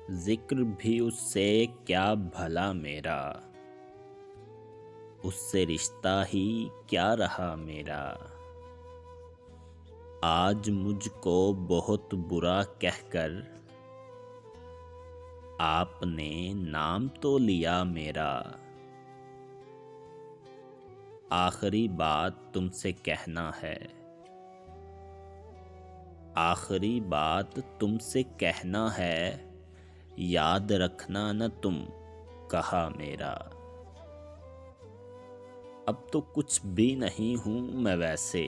जिक्र भी उससे क्या भला मेरा, उससे रिश्ता ही क्या रहा मेरा। आज मुझको बहुत बुरा कहकर आपने नाम तो लिया मेरा। आखिरी बात तुमसे कहना है, आखिरी बात तुमसे कहना है, याद रखना न तुम कहा मेरा। अब तो कुछ भी नहीं हूँ मैं वैसे,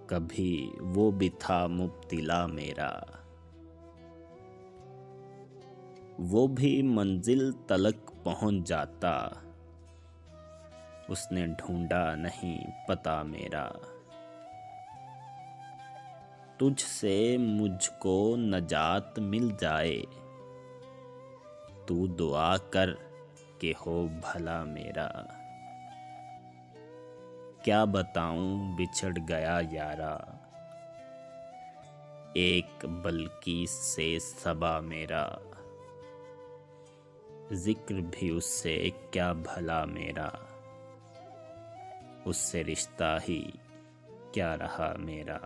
कभी वो भी था मुब्तिला मेरा। वो भी मंजिल तलक पहुँच जाता, उसने ढूंढा नहीं पता मेरा। तुझसे मुझको नजात मिल जाए, तू दुआ कर के हो भला मेरा। क्या बताऊं बिछड़ गया यारा, एक बल्कि से सबा मेरा। जिक्र भी उससे क्या भला मेरा, उससे रिश्ता ही क्या रहा मेरा।